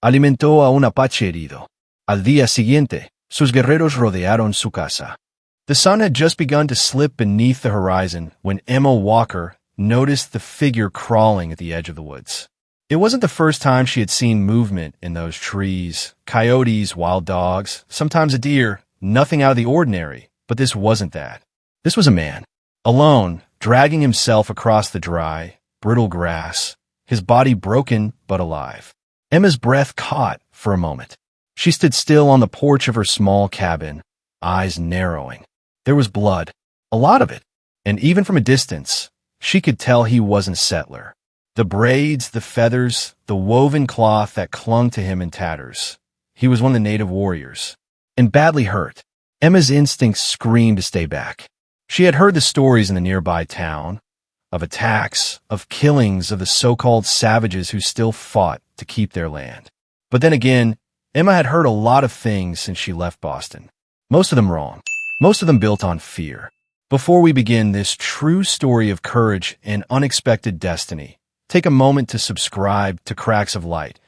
alimentó a un apache herido. Al día siguiente, sus guerreros rodearon su casa. The sun had just begun to slip beneath the horizon when Emma Walker noticed the figure crawling at the edge of the woods. It wasn't the first time she had seen movement in those trees. Coyotes, wild dogs, sometimes a deer, nothing out of the ordinary, but this wasn't that. This was a man, alone, dragging himself across the dry, brittle grass, his body broken but alive. Emma's breath caught for a moment. She stood still on the porch of her small cabin, eyes narrowing. There was blood, a lot of it, and even from a distance, she could tell he wasn't a settler. The braids, the feathers, the woven cloth that clung to him in tatters. He was one of the native warriors. And badly hurt. Emma's instincts screamed to stay back. She had heard the stories in the nearby town, of attacks, of killings of the so-called savages who still fought to keep their land. But then again, Emma had heard a lot of things since she left Boston. Most of them wrong. Most of them built on fear. Before we begin this true story of courage and unexpected destiny, take a moment to subscribe to Cracks of Light,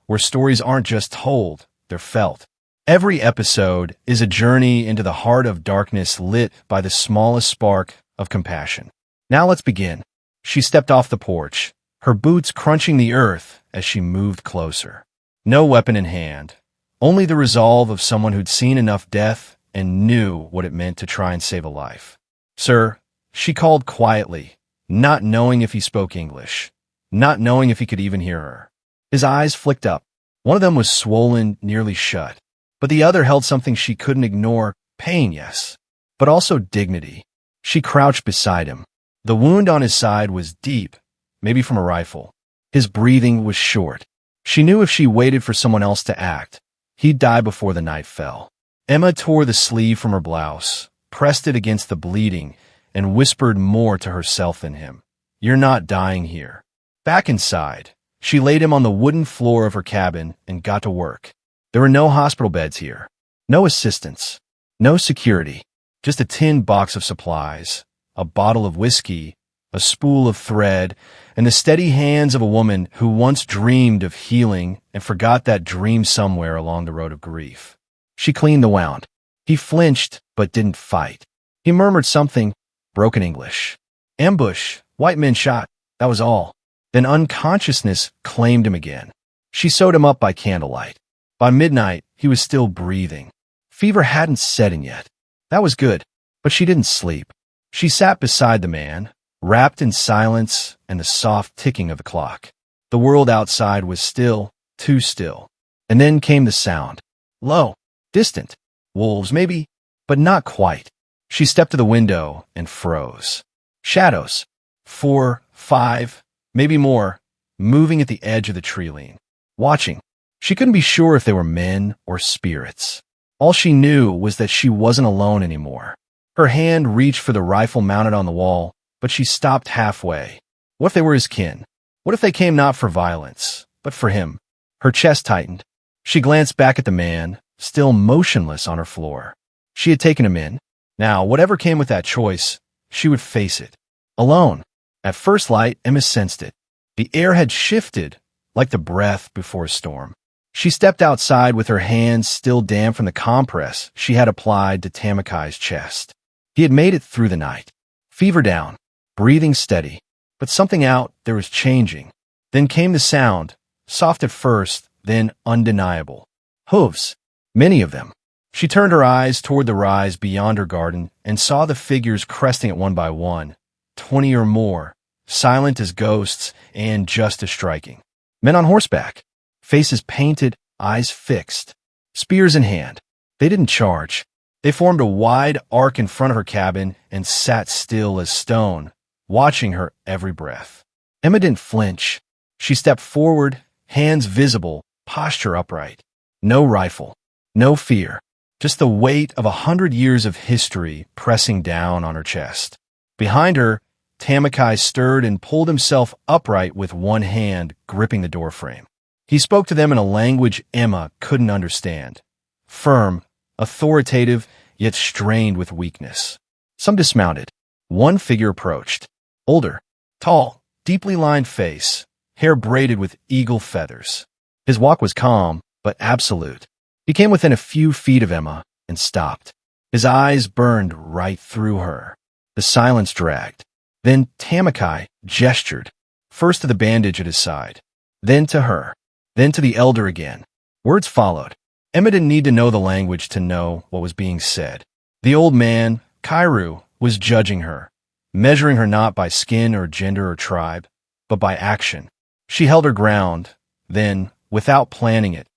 where stories aren't just told, they're felt. Every episode is a journey into the heart of darkness lit by the smallest spark of compassion. Now let's begin. She stepped off the porch, her boots crunching the earth as she moved closer. No weapon in hand, only the resolve of someone who'd seen enough death and knew what it meant to try and save a life. "Sir," she called quietly, not knowing if he spoke English, not knowing if he could even hear her. His eyes flicked up. One of them was swollen, nearly shut, but the other held something she couldn't ignore. Pain, yes, but also dignity. She crouched beside him. The wound on his side was deep, maybe from a rifle. His breathing was short. She knew if she waited for someone else to act, he'd die before the night fell. Emma tore the sleeve from her blouse, pressed it against the bleeding, and whispered more to herself than him. "You're not dying here." Back inside, she laid him on the wooden floor of her cabin and got to work. There were no hospital beds here, no assistants, no security, just a tin box of supplies, a bottle of whiskey, a spool of thread, and the steady hands of a woman who once dreamed of healing and forgot that dream somewhere along the road of grief. She cleaned the wound. He flinched, but didn't fight. He murmured something, broken English. "Ambush, white men shot," that was all. Then unconsciousness claimed him again. She sewed him up by candlelight. By midnight, he was still breathing. Fever hadn't set in yet. That was good, but she didn't sleep. She sat beside the man, wrapped in silence and the soft ticking of the clock. The world outside was still, too still. And then came the sound. Low, distant. Wolves, maybe, but not quite. She stepped to the window and froze. Shadows. 4, 5, maybe more, moving at the edge of the tree line. Watching. She couldn't be sure if they were men or spirits. All she knew was that she wasn't alone anymore. Her hand reached for the rifle mounted on the wall, but she stopped halfway. What if they were his kin? What if they came not for violence, but for him? Her chest tightened. She glanced back at the man, still motionless on her floor. She had taken him in. Now, whatever came with that choice, she would face it. Alone. At first light, Emma sensed it. The air had shifted, like the breath before a storm. She stepped outside with her hands still damp from the compress she had applied to Tamakai's chest. He had made it through the night. Fever down, breathing steady, but something out there was changing. Then came the sound, soft at first, then undeniable. Hooves, many of them. She turned her eyes toward the rise beyond her garden and saw the figures cresting it one by one, 20 or more, silent as ghosts and just as striking. Men on horseback, faces painted, eyes fixed, spears in hand. They didn't charge. They formed a wide arc in front of her cabin and sat still as stone, watching her every breath. Emma didn't flinch. She stepped forward, hands visible, posture upright. No rifle, no fear, just the weight of 100 years of history pressing down on her chest. Behind her, Tamakai stirred and pulled himself upright with one hand gripping the doorframe. He spoke to them in a language Emma couldn't understand. Firm, authoritative, yet strained with weakness. Some dismounted. One figure approached. Older, tall, deeply lined face, hair braided with eagle feathers. His walk was calm, but absolute. He came within a few feet of Emma and stopped. His eyes burned right through her. The silence dragged. Then Tamakai gestured, first to the bandage at his side, then to her, then to the elder again. Words followed. Emma didn't need to know the language to know what was being said. The old man, Kairu, was judging her, measuring her not by skin or gender or tribe, but by action. She held her ground, then, without planning it,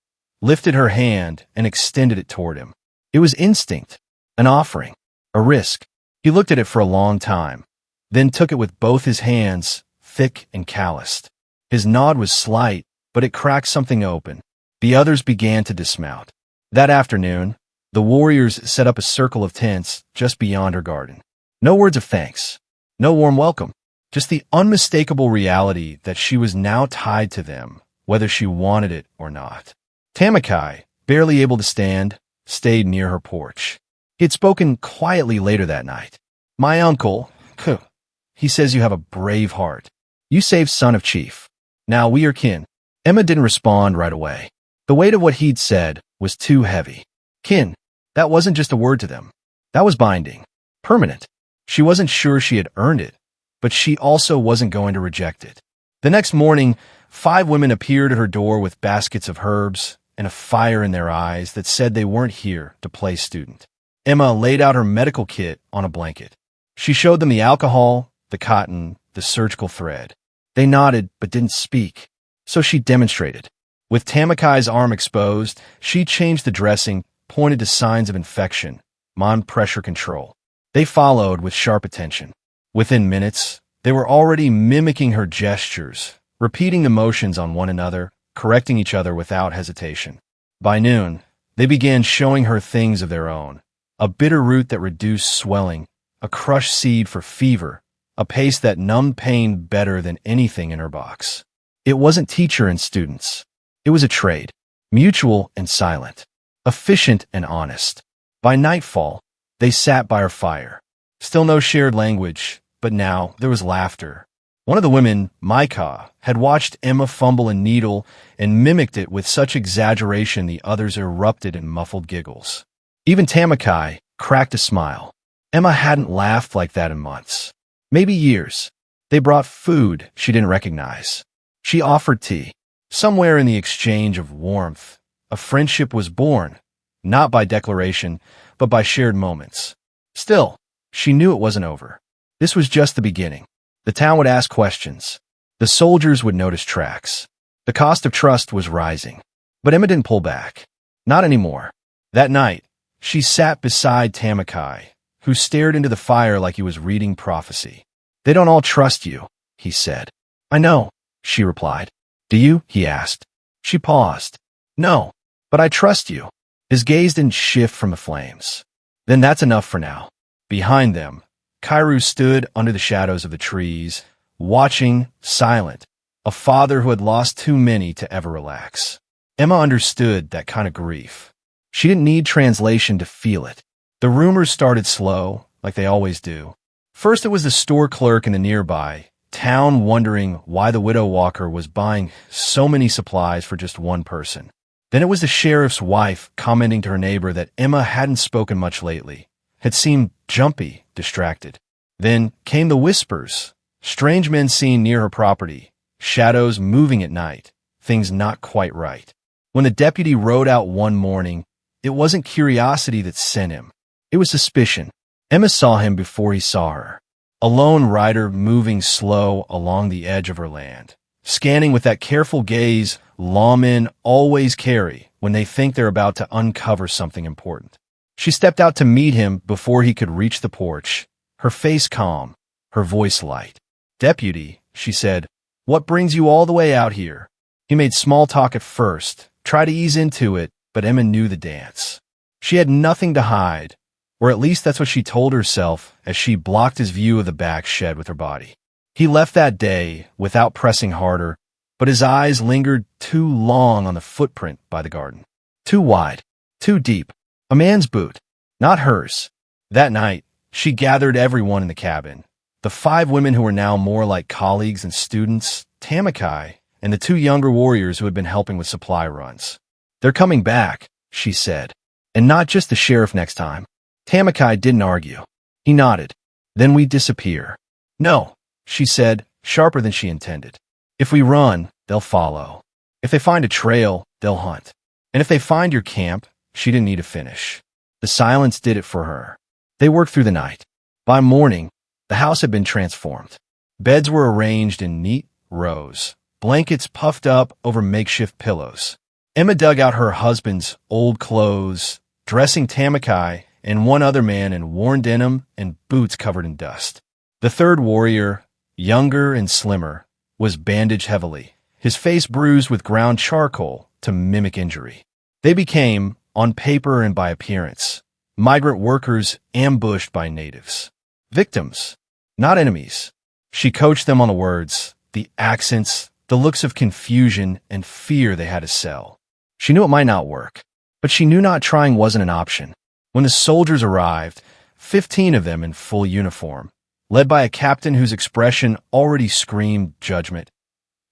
lifted her hand and extended it toward him. It was instinct, an offering, a risk. He looked at it for a long time, then took it with both his hands, thick and calloused. His nod was slight, but it cracked something open. The others began to dismount. That afternoon, the warriors set up a circle of tents just beyond her garden. No words of thanks, no warm welcome, just the unmistakable reality that she was now tied to them, whether she wanted it or not. Tamakai, barely able to stand, stayed near her porch. He had spoken quietly later that night. My uncle, he says you have a brave heart. You saved son of chief. Now we are kin. Emma didn't respond right away. The weight of what he'd said was too heavy. Kin, that wasn't just a word to them. That was binding. Permanent. She wasn't sure she had earned it, but she also wasn't going to reject it. The next morning, 5 women appeared at her door with baskets of herbs and a fire in their eyes that said they weren't here to play student. Emma laid out her medical kit on a blanket. She showed them the alcohol, the cotton, the surgical thread. They nodded but didn't speak, so she demonstrated. With Tamakai's arm exposed, she changed the dressing, pointed to signs of infection, Mon pressure control. They followed with sharp attention. Within minutes, they were already mimicking her gestures, repeating the motions on one another, correcting each other without hesitation. By noon, they began showing her things of their own. A bitter root that reduced swelling, a crushed seed for fever, a paste that numbed pain better than anything in her box. It wasn't teacher and students. It was a trade, mutual and silent, efficient and honest. By nightfall, they sat by her fire. Still no shared language, but now there was laughter. One of the women, Maika, had watched Emma fumble a needle and mimicked it with such exaggeration the others erupted in muffled giggles. Even Tamakai cracked a smile. Emma hadn't laughed like that in months. Maybe years. They brought food she didn't recognize. She offered tea. Somewhere in the exchange of warmth, a friendship was born, not by declaration, but by shared moments. Still, she knew it wasn't over. This was just the beginning. The town would ask questions. The soldiers would notice tracks. The cost of trust was rising. But Emma didn't pull back. Not anymore. That night, she sat beside Tamakai, who stared into the fire like he was reading prophecy. They don't all trust you, he said. I know, she replied. Do you? He asked. She paused. No, but I trust you. His gaze didn't shift from the flames. Then that's enough for now. Behind them, Kairu stood under the shadows of the trees, watching, silent, a father who had lost too many to ever relax. Emma understood that kind of grief. She didn't need translation to feel it. The rumors started slow, like they always do. First it was the store clerk in the nearby town wondering why the widow walker was buying so many supplies for just one person. Then it was the sheriff's wife commenting to her neighbor that Emma hadn't spoken much lately, had seemed jumpy, distracted. Then came the whispers, strange men seen near her property, shadows moving at night, things not quite right. When the deputy rode out one morning, it wasn't curiosity that sent him. It was suspicion. Emma saw him before he saw her. A lone rider moving slow along the edge of her land, scanning with that careful gaze lawmen always carry when they think they're about to uncover something important. She stepped out to meet him before he could reach the porch, her face calm, her voice light. Deputy, she said, what brings you all the way out here? He made small talk at first, tried to ease into it, but Emma knew the dance. She had nothing to hide, or at least that's what she told herself as she blocked his view of the back shed with her body. He left that day without pressing harder, but his eyes lingered too long on the footprint by the garden. Too wide, too deep. A man's boot, not hers. That night, she gathered everyone in the cabin. The 5 women who were now more like colleagues and students, Tamakai, and the two younger warriors who had been helping with supply runs. "They're coming back," she said. "And not just the sheriff next time." Tamakai didn't argue. He nodded. "Then we disappear." "No," she said, sharper than she intended. "If we run, they'll follow. If they find a trail, they'll hunt. And if they find your camp," she didn't need to finish. The silence did it for her. They worked through the night. By morning, the house had been transformed. Beds were arranged in neat rows, blankets puffed up over makeshift pillows. Emma dug out her husband's old clothes, dressing Tamakai and one other man in worn denim and boots covered in dust. The third warrior, younger and slimmer, was bandaged heavily, his face bruised with ground charcoal to mimic injury. They became, on paper and by appearance, migrant workers ambushed by natives. Victims, not enemies. She coached them on the words, the accents, the looks of confusion and fear they had to sell. She knew it might not work, but she knew not trying wasn't an option. When the soldiers arrived, 15 of them in full uniform, led by a captain whose expression already screamed judgment,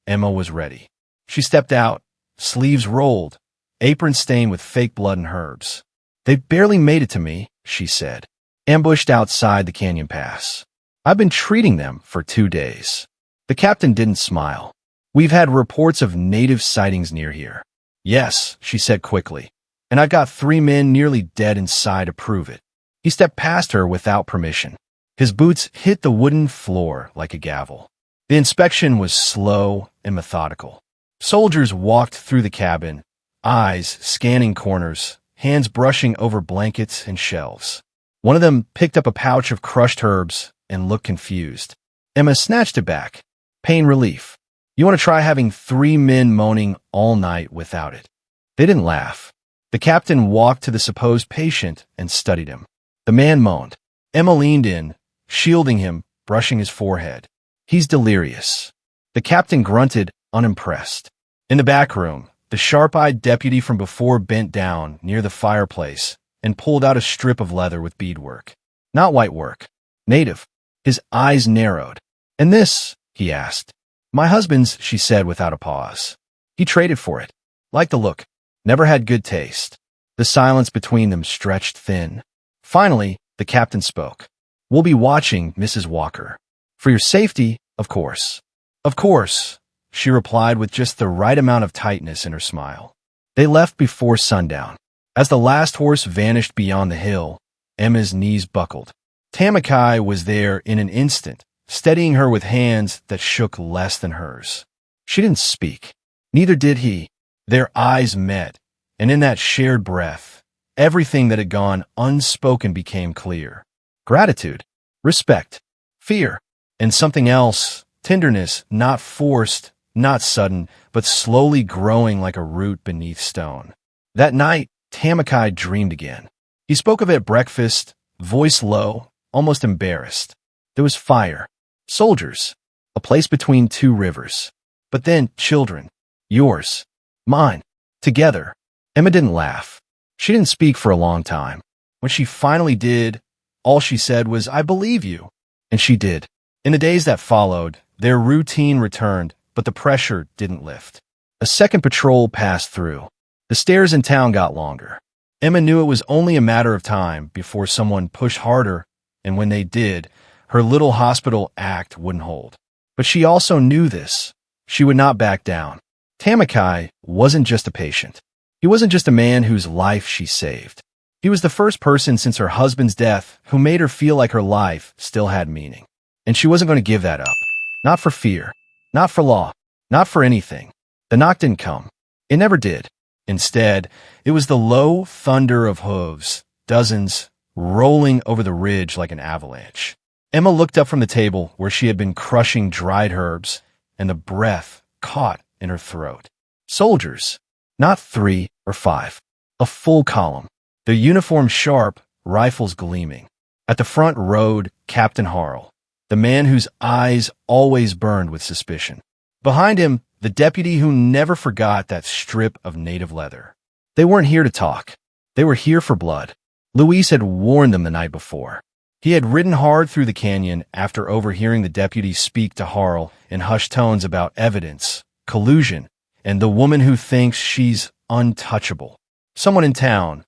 Emma was ready. She stepped out, sleeves rolled, apron stained with fake blood and herbs. "They barely made it to me," she said, ambushed outside the canyon pass. "I've been treating them for 2 days." The captain didn't smile. "We've had reports of native sightings near here." "Yes," she said quickly, "and I've got 3 men nearly dead inside to prove it." He stepped past her without permission. His boots hit the wooden floor like a gavel. The inspection was slow and methodical. Soldiers walked through the cabin, eyes scanning corners, hands brushing over blankets and shelves. One of them picked up a pouch of crushed herbs and looked confused. Emma snatched it back. "Pain relief. You want to try having 3 men moaning all night without it?" They didn't laugh. The captain walked to the supposed patient and studied him. The man moaned. Emma leaned in, shielding him, brushing his forehead. "He's delirious." The captain grunted, unimpressed. In the back room, the sharp-eyed deputy from before bent down near the fireplace and pulled out a strip of leather with beadwork. Not white work. Native. His eyes narrowed. "And this?" he asked. "My husband's," she said without a pause. "He traded for it. Liked the look. Never had good taste." The silence between them stretched thin. Finally, the captain spoke. "We'll be watching, Mrs. Walker. For your safety, of course." "Of course," she replied with just the right amount of tightness in her smile. They left before sundown. As the last horse vanished beyond the hill, Emma's knees buckled. Tamakai was there in an instant, steadying her with hands that shook less than hers. She didn't speak. Neither did he. Their eyes met, and in that shared breath, everything that had gone unspoken became clear. Gratitude, respect, fear, and something else, tenderness, not forced, not sudden, but slowly growing like a root beneath stone. That night, Tamakai dreamed again. He spoke of it at breakfast, voice low, almost embarrassed. There was fire, soldiers, a place between 2 rivers. But then children, yours, mine, together. Emma didn't laugh. She didn't speak for a long time. When she finally did, all she said was, "I believe you." And she did. In the days that followed, their routine returned, but the pressure didn't lift. A second patrol passed through. The stairs in town got longer. Emma knew it was only a matter of time before someone pushed harder, and when they did, her little hospital act wouldn't hold. But she also knew this. She would not back down. Tamakai wasn't just a patient. He wasn't just a man whose life she saved. He was the first person since her husband's death who made her feel like her life still had meaning. And she wasn't going to give that up. Not for fear. Not for law. Not for anything. The knock didn't come. It never did. Instead, it was the low thunder of hooves, dozens, rolling over the ridge like an avalanche. Emma looked up from the table where she had been crushing dried herbs, and the breath caught in her throat. Soldiers. Not 3 or 5. A full column. Their uniforms sharp, rifles gleaming. At the front rode Captain Harl, the man whose eyes always burned with suspicion. Behind him, the deputy who never forgot that strip of native leather. They weren't here to talk. They were here for blood. Luis had warned them the night before. He had ridden hard through the canyon after overhearing the deputy speak to Harl in hushed tones about evidence, collusion, and the woman who thinks she's untouchable. Someone in town,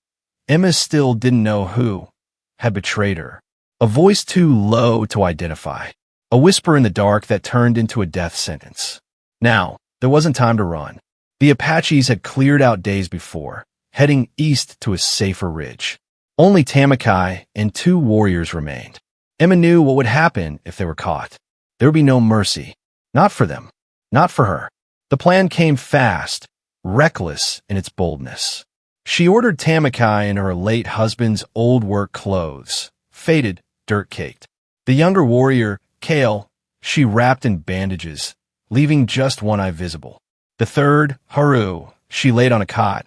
Emma still didn't know who, had betrayed her. A voice too low to identify. A whisper in the dark that turned into a death sentence. Now, there wasn't time to run. The Apaches had cleared out days before, heading east to a safer ridge. Only Tamakai and 2 warriors remained. Emma knew what would happen if they were caught. There would be no mercy. Not for them. Not for her. The plan came fast, reckless in its boldness. She ordered Tamakai in her late husband's old work clothes, faded, dirt-caked. The younger warrior, Kale, she wrapped in bandages, leaving just one eye visible. The third, Haru, she laid on a cot,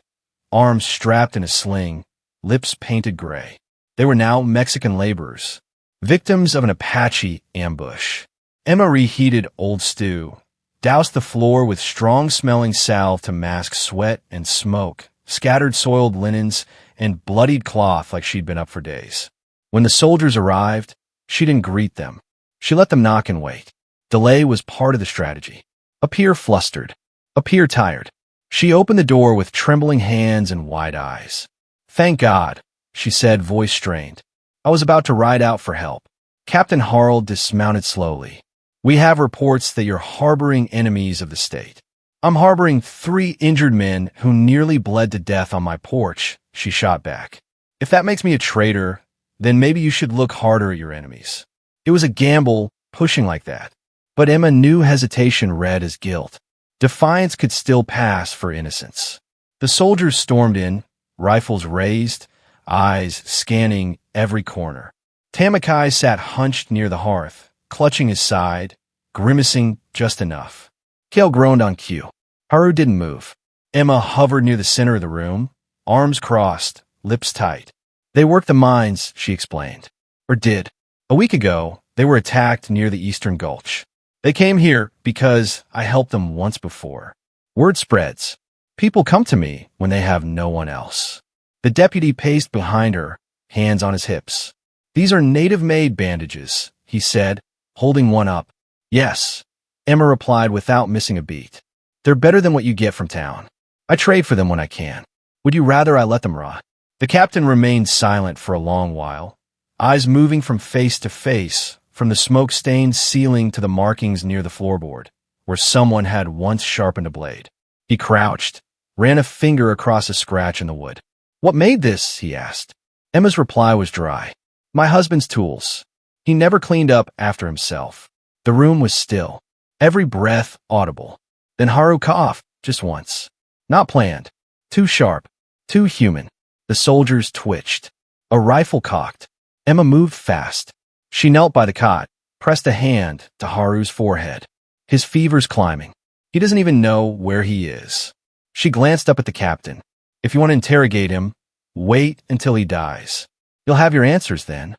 arms strapped in a sling, lips painted gray. They were now Mexican laborers, victims of an Apache ambush. Emma reheated old stew, doused the floor with strong-smelling salve to mask sweat and smoke, scattered soiled linens, and bloodied cloth like she'd been up for days. When the soldiers arrived, she didn't greet them. She let them knock and wait. Delay was part of the strategy. Appear flustered. Appear tired. She opened the door with trembling hands and wide eyes. "Thank God," she said, voice strained. "I was about to ride out for help." Captain Harl dismounted slowly. "We have reports that you're harboring enemies of the state." "I'm harboring 3 injured men who nearly bled to death on my porch," she shot back. "If that makes me a traitor, then maybe you should look harder at your enemies." It was a gamble, pushing like that. But Emma knew hesitation read as guilt. Defiance could still pass for innocence. The soldiers stormed in, rifles raised, eyes scanning every corner. Tamakai sat hunched near the hearth, clutching his side, grimacing just enough. Kale groaned on cue. Haru didn't move. Emma hovered near the center of the room, arms crossed, lips tight. "They work the mines," she explained. "Or did. A week ago, they were attacked near the Eastern Gulch. They came here because I helped them once before. Word spreads. People come to me when they have no one else." The deputy paced behind her, hands on his hips. "These are native-made bandages," he said, holding one up. "Yes," Emma replied without missing a beat. "They're better than what you get from town. I trade for them when I can. Would you rather I let them rot?" The captain remained silent for a long while, eyes moving from face to face, from the smoke-stained ceiling to the markings near the floorboard, where someone had once sharpened a blade. He crouched, ran a finger across a scratch in the wood. "What made this?" he asked. Emma's reply was dry. "My husband's tools. He never cleaned up after himself." The room was still, every breath audible. Then Haru coughed, just once. Not planned. Too sharp. Too human. The soldiers twitched. A rifle cocked. Emma moved fast. She knelt by the cot, pressed a hand to Haru's forehead. His fever's climbing. He doesn't even know where he is. She glanced up at the captain. "If you want to interrogate him, wait until he dies. You'll have your answers then."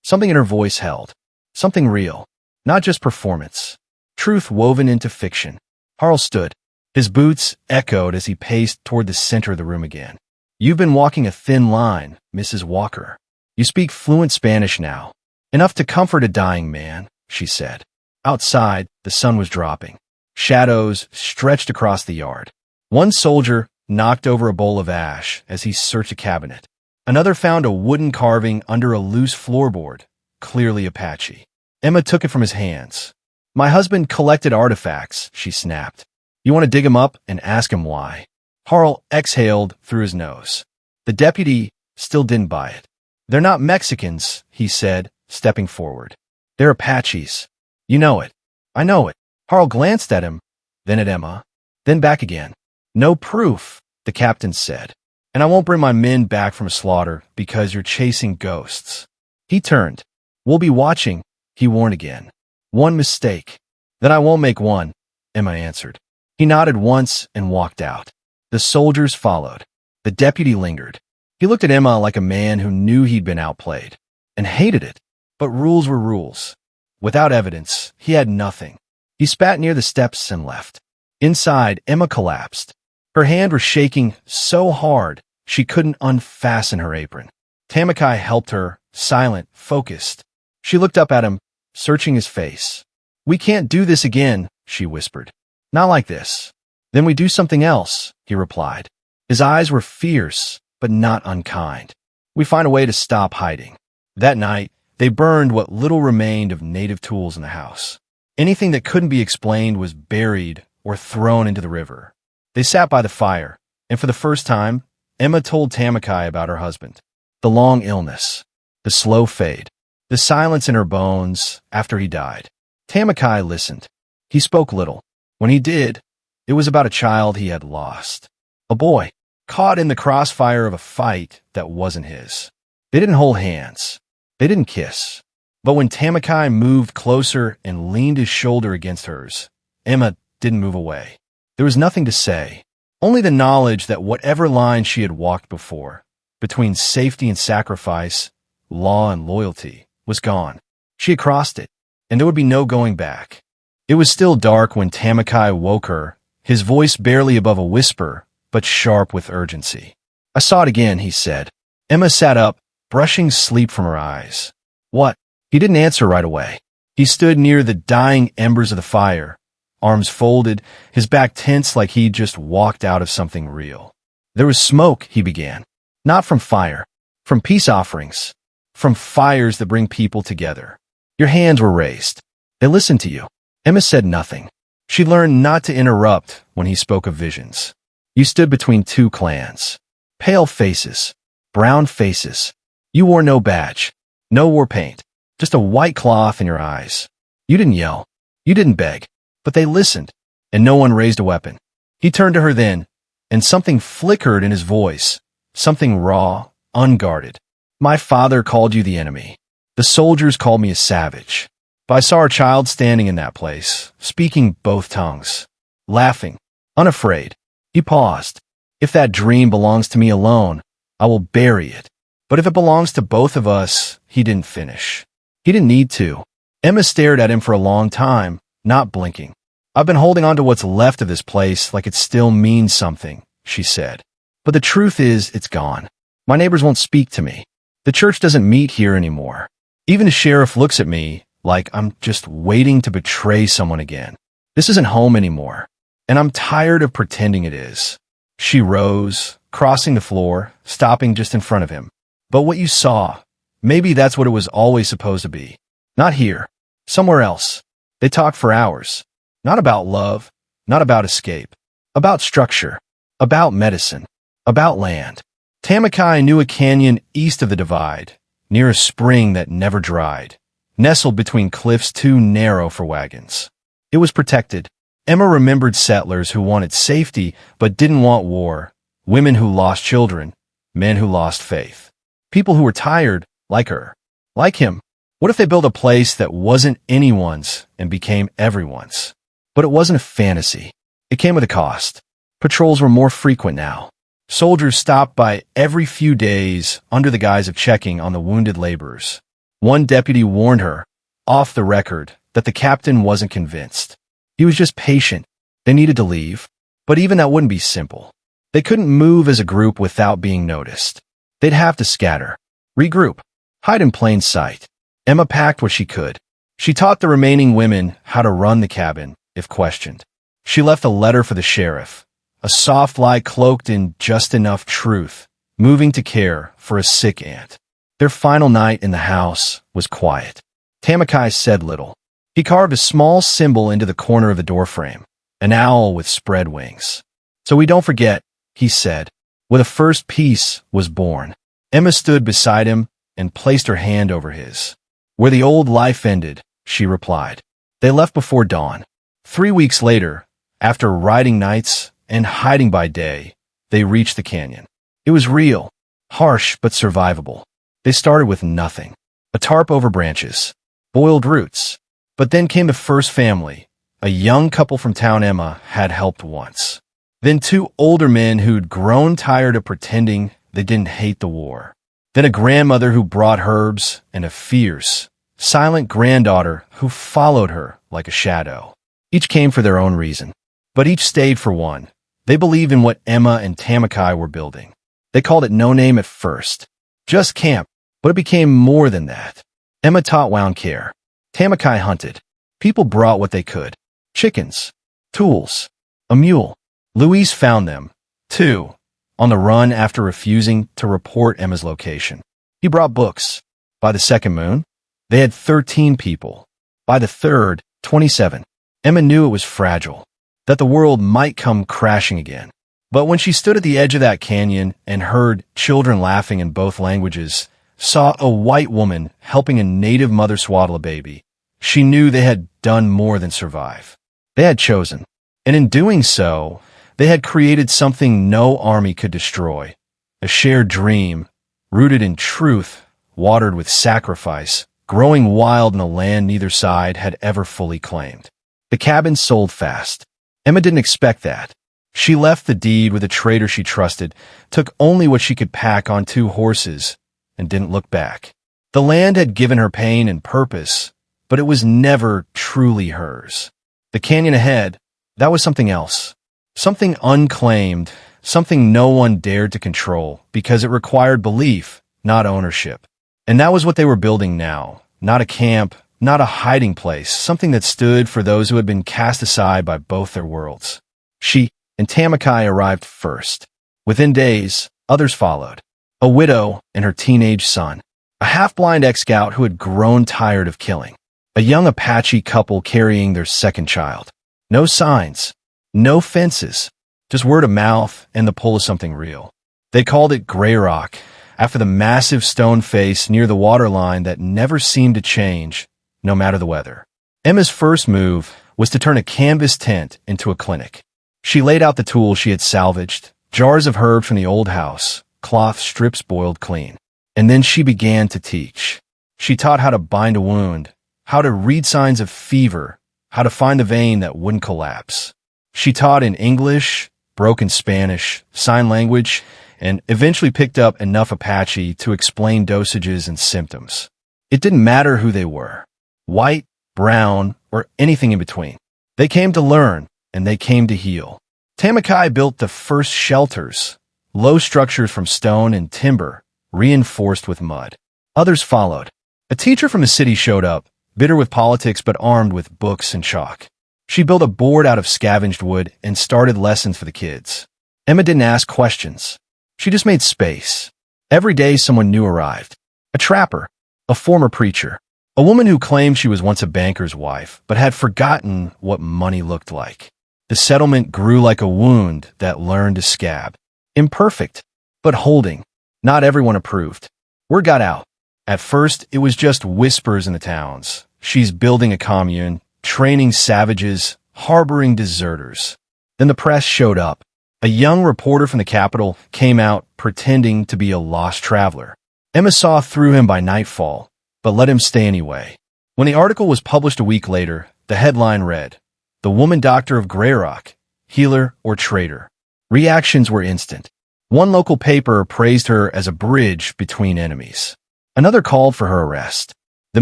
Something in her voice held. Something real. Not just performance. Truth woven into fiction. Harl stood. His boots echoed as he paced toward the center of the room again. "You've been walking a thin line, Mrs. Walker. You speak fluent Spanish now. Enough to comfort a dying man," she said. Outside, the sun was dropping. Shadows stretched across the yard. One soldier knocked over a bowl of ash as he searched a cabinet. Another found a wooden carving under a loose floorboard, clearly Apache. Emma took it from his hands. "My husband collected artifacts," she snapped. "You want to dig him up and ask him why?" Harl exhaled through his nose. The deputy still didn't buy it. "They're not Mexicans," he said, stepping forward. "They're Apaches. You know it." "I know it." Harl glanced at him, then at Emma, then back again. "No proof," the captain said. "And I won't bring my men back from a slaughter because you're chasing ghosts." He turned. "We'll be watching," he warned again. "One mistake." "Then I won't make one," Emma answered. He nodded once and walked out. The soldiers followed. The deputy lingered. He looked at Emma like a man who knew he'd been outplayed, and hated it. But rules were rules. Without evidence, he had nothing. He spat near the steps and left. Inside, Emma collapsed. Her hand was shaking so hard she couldn't unfasten her apron. Tamakai helped her, silent, focused. She looked up at him, searching his face. "We can't do this again," she whispered. "Not like this." Then we do something else, he replied. His eyes were fierce, but not unkind. We find a way to stop hiding. That night, they burned what little remained of native tools in the house. Anything that couldn't be explained was buried or thrown into the river. They sat by the fire, and for the first time, Emma told Tamakai about her husband. The long illness, the slow fade, the silence in her bones after he died. Tamakai listened. He spoke little. When he did, it was about a child he had lost. A boy, caught in the crossfire of a fight that wasn't his. They didn't hold hands. They didn't kiss. But when Tamakai moved closer and leaned his shoulder against hers, Emma didn't move away. There was nothing to say, only the knowledge that whatever line she had walked before, between safety and sacrifice, law and loyalty, was gone. She had crossed it, and there would be no going back. It was still dark when Tamakai woke her, his voice barely above a whisper, but sharp with urgency. I saw it again, he said. Emma sat up, brushing sleep from her eyes. What? He didn't answer right away. He stood near the dying embers of the fire, arms folded, his back tense like he'd just walked out of something real. There was smoke, he began. Not from fire, from peace offerings, from fires that bring people together. Your hands were raised. They listened to you. Emma said nothing. She learned not to interrupt when he spoke of visions. You stood between two clans. Pale faces, brown faces. You wore no badge, no war paint, just a white cloth in your eyes. You didn't yell. You didn't beg. But they listened, and no one raised a weapon. He turned to her then, and something flickered in his voice, something raw, unguarded. My father called you the enemy. The soldiers called me a savage. But I saw our child standing in that place, speaking both tongues, laughing, unafraid. He paused. If that dream belongs to me alone, I will bury it. But if it belongs to both of us, he didn't finish. He didn't need to. Emma stared at him for a long time, not blinking. I've been holding on to what's left of this place like it still means something, she said. But the truth is, it's gone. My neighbors won't speak to me. The church doesn't meet here anymore. Even the sheriff looks at me like I'm just waiting to betray someone again. This isn't home anymore, and I'm tired of pretending it is. She rose, crossing the floor, stopping just in front of him. But what you saw, maybe that's what it was always supposed to be. Not here, somewhere else. They talked for hours. Not about love, not about escape. About structure, about medicine, about land. Tamakai knew a canyon east of the divide, near a spring that never dried, nestled between cliffs too narrow for wagons. It was protected. Emma remembered settlers who wanted safety but didn't want war, women who lost children, men who lost faith. People who were tired, like her, like him. What if they built a place that wasn't anyone's and became everyone's? But it wasn't a fantasy. It came with a cost. Patrols were more frequent now. Soldiers stopped by every few days under the guise of checking on the wounded laborers. One deputy warned her, off the record, that the captain wasn't convinced. He was just patient. They needed to leave. But even that wouldn't be simple. They couldn't move as a group without being noticed. They'd have to scatter, regroup, hide in plain sight. Emma packed what she could. She taught the remaining women how to run the cabin, if questioned. She left a letter for the sheriff, a soft lie cloaked in just enough truth, moving to care for a sick aunt. Their final night in the house was quiet. Tamakai said little. He carved a small symbol into the corner of the doorframe, an owl with spread wings. So we don't forget, he said, where the first piece was born. Emma stood beside him and placed her hand over his. Where the old life ended, she replied. They left before dawn. 3 weeks later, after riding nights and hiding by day, they reached the canyon. It was real, harsh but survivable. They started with nothing. A tarp over branches, boiled roots. But then came the first family, a young couple from town Emma had helped once. Then 2 older men who'd grown tired of pretending they didn't hate the war. Then a grandmother who brought herbs and a fierce, silent granddaughter who followed her like a shadow. Each came for their own reason, but each stayed for one. They believed in what Emma and Tamakai were building. They called it No Name at first, just camp, but it became more than that. Emma taught wound care. Tamakai hunted. People brought what they could. Chickens, tools, a mule. Luis found them, too, on the run after refusing to report Emma's location. He brought books. By the second moon, they had 13 people. By the third, 27. Emma knew it was fragile, that the world might come crashing again. But when she stood at the edge of that canyon and heard children laughing in both languages, saw a white woman helping a native mother swaddle a baby, she knew they had done more than survive. They had chosen. And in doing so, they had created something no army could destroy. A shared dream, rooted in truth, watered with sacrifice, growing wild in a land neither side had ever fully claimed. The cabin sold fast. Emma didn't expect that. She left the deed with a trader she trusted, took only what she could pack on 2 horses, and didn't look back. The land had given her pain and purpose, but it was never truly hers. The canyon ahead, that was something else. Something unclaimed, something no one dared to control, because it required belief, not ownership. And that was what they were building now. Not a camp, not a hiding place, something that stood for those who had been cast aside by both their worlds. She and Tamakai arrived first. Within days, others followed. A widow and her teenage son. A half-blind ex-scout who had grown tired of killing. A young Apache couple carrying their second child. No signs. No fences. Just word of mouth and the pull of something real. They called it Grey Rock, after the massive stone face near the waterline that never seemed to change, no matter the weather. Emma's first move was to turn a canvas tent into a clinic. She laid out the tools she had salvaged, jars of herbs from the old house, cloth strips boiled clean. And then she began to teach. She taught how to bind a wound, how to read signs of fever, how to find the vein that wouldn't collapse. She taught in English, broken Spanish, sign language, and eventually picked up enough Apache to explain dosages and symptoms. It didn't matter who they were, white, brown, or anything in between. They came to learn, and they came to heal. Tamakai built the first shelters, low structures from stone and timber, reinforced with mud. Others followed. A teacher from the city showed up, bitter with politics but armed with books and chalk. She built a board out of scavenged wood and started lessons for the kids. Emma didn't ask questions. She just made space. Every day someone new arrived. A trapper, a former preacher, a woman who claimed she was once a banker's wife but had forgotten what money looked like. The settlement grew like a wound that learned to scab. Imperfect, but holding. Not everyone approved. Word got out. At first, it was just whispers in the towns. She's building a commune, training savages, harboring deserters. Then the press showed up. A young reporter from the capital came out pretending to be a lost traveler. Emma saw through him by nightfall, but let him stay anyway. When the article was published a week later, the headline read, "The Woman Doctor of Grey Rock, Healer or Traitor." Reactions were instant. One local paper praised her as a bridge between enemies. Another called for her arrest. The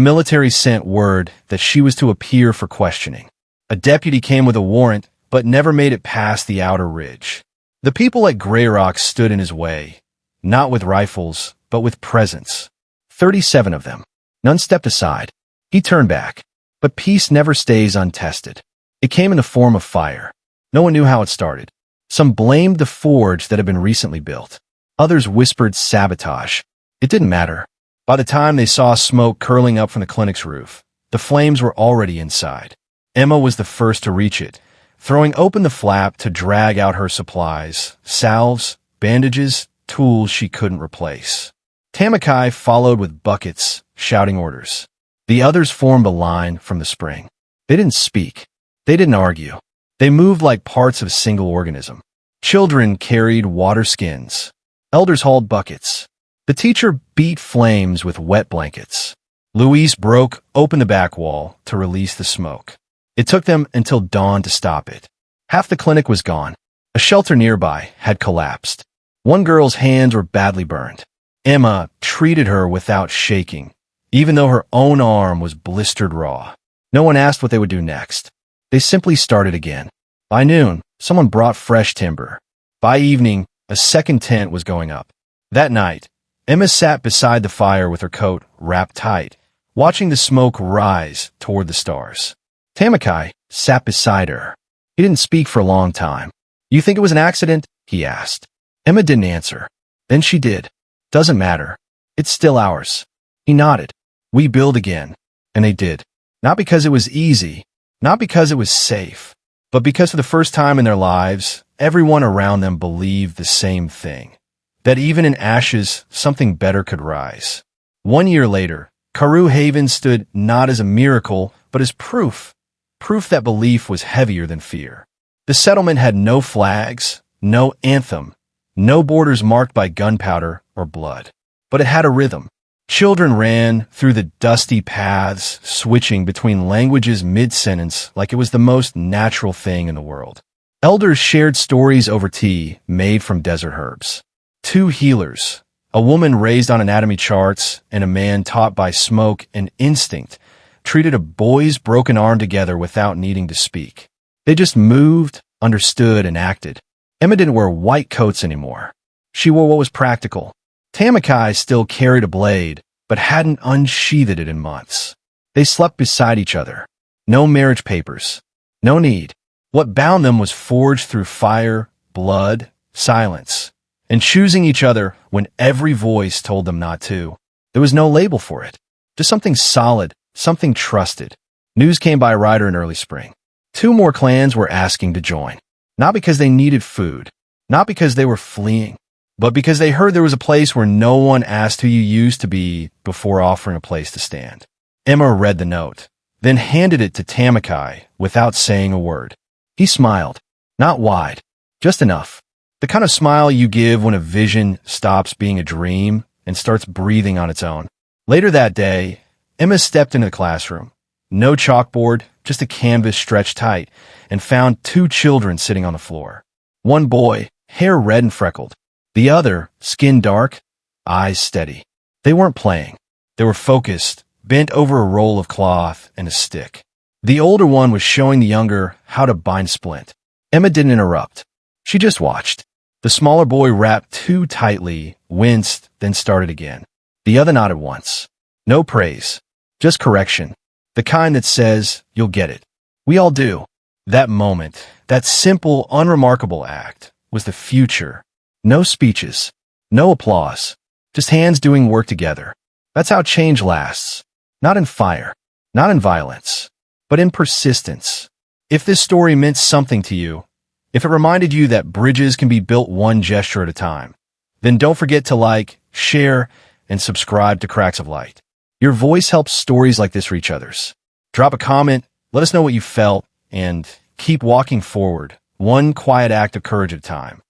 military sent word that she was to appear for questioning. A deputy came with a warrant, but never made it past the outer ridge. The people at Grey Rock stood in his way, not with rifles, but with presence. 37 of them. None stepped aside. He turned back. But peace never stays untested. It came in the form of fire. No one knew how it started. Some blamed the forge that had been recently built. Others whispered sabotage. It didn't matter. By the time they saw smoke curling up from the clinic's roof, the flames were already inside. Emma was the first to reach it, throwing open the flap to drag out her supplies, salves, bandages, tools she couldn't replace. Tamakai followed with buckets, shouting orders. The others formed a line from the spring. They didn't speak. They didn't argue. They moved like parts of a single organism. Children carried water skins. Elders hauled buckets. The teacher beat flames with wet blankets. Luis broke open the back wall to release the smoke. It took them until dawn to stop it. Half the clinic was gone. A shelter nearby had collapsed. One girl's hands were badly burned. Emma treated her without shaking, even though her own arm was blistered raw. No one asked what they would do next. They simply started again. By noon, someone brought fresh timber. By evening, a second tent was going up. That night, Emma sat beside the fire with her coat wrapped tight, watching the smoke rise toward the stars. Tamakai sat beside her. He didn't speak for a long time. You think it was an accident? He asked. Emma didn't answer. Then she did. Doesn't matter. It's still ours. He nodded. We build again. And they did. Not because it was easy, not because it was safe, but because for the first time in their lives, everyone around them believed the same thing. That even in ashes, something better could rise. 1 year later, Carew Haven stood not as a miracle, but as proof that belief was heavier than fear. The settlement had no flags, no anthem, no borders marked by gunpowder or blood. But it had a rhythm. Children ran through the dusty paths, switching between languages mid-sentence like it was the most natural thing in the world. Elders shared stories over tea made from desert herbs. 2 healers, a woman raised on anatomy charts and a man taught by smoke and instinct, treated a boy's broken arm together without needing to speak. They just moved, understood, and acted. Emma didn't wear white coats anymore. She wore what was practical. Tamakai still carried a blade, but hadn't unsheathed it in months. They slept beside each other. No marriage papers. No need. What bound them was forged through fire, blood, silence, and choosing each other when every voice told them not to. There was no label for it. Just something solid, something trusted. News came by Ryder in early spring. 2 more clans were asking to join. Not because they needed food, not because they were fleeing, but because they heard there was a place where no one asked who you used to be before offering a place to stand. Emma read the note, then handed it to Tamakai without saying a word. He smiled, not wide, just enough. The kind of smile you give when a vision stops being a dream and starts breathing on its own. Later that day, Emma stepped into the classroom. No chalkboard, just a canvas stretched tight, and found 2 children sitting on the floor. One boy, hair red and freckled. The other, skin dark, eyes steady. They weren't playing. They were focused, bent over a roll of cloth and a stick. The older one was showing the younger how to bind splint. Emma didn't interrupt. She just watched. The smaller boy wrapped too tightly, winced, then started again. The other nodded once. No praise, just correction. The kind that says, you'll get it. We all do. That moment, that simple, unremarkable act, was the future. No speeches, no applause, just hands doing work together. That's how change lasts. Not in fire, not in violence, but in persistence. If this story meant something to you, if it reminded you that bridges can be built one gesture at a time, then don't forget to like, share, and subscribe to Cracks of Light. Your voice helps stories like this reach others. Drop a comment, let us know what you felt, and keep walking forward, one quiet act of courage at a time.